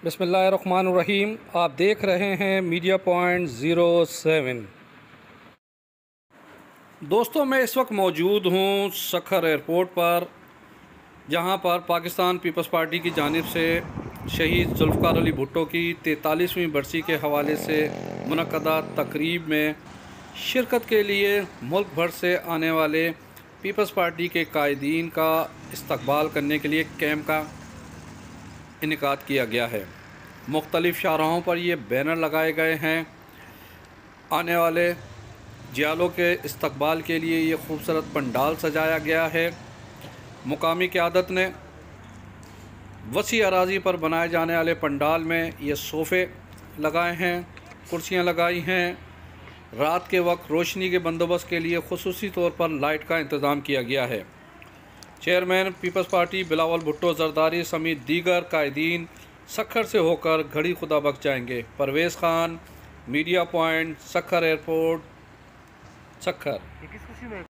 बिस्मिल्लाहिर्रहमानिर्रहीम। आप देख रहे हैं मीडिया पॉइंट 07। दोस्तों, मैं इस वक्त मौजूद हूँ सखर एयरपोर्ट पर, जहाँ पर पाकिस्तान पीपल्स पार्टी की जानिब से शहीद जुल्फ़िकार अली भुट्टो की 43वीं बरसी के हवाले से मुनक़्क़दा तकरीब में शिरकत के लिए मुल्क भर से आने वाले पीपल्स पार्टी के कायदीन का इस्तकबाल करने के लिए कैंप का इनेकाद किया गया है। मुख्तलिफ़ शाहराहों पर ये बैनर लगाए गए हैं। आने वाले जियालों के इस्तकबाल के लिए ये खूबसूरत पंडाल सजाया गया है। मुकामी क़यादत ने वसी अराज़ी पर बनाए जाने वाले पंडाल में ये सोफ़े लगाए हैं, कुर्सियाँ लगाई हैं। रात के वक्त रोशनी के बंदोबस्त के लिए खुसूसी तौर पर लाइट का इंतज़ाम किया गया है। चेयरमैन पीपल्स पार्टी बिलावल भुट्टो जरदारी समेत दीगर कायदीन सखर से होकर घड़ी खुदा बख्श जाएंगे। Parvez Khan, media point, Sukkur airport, Sukkur.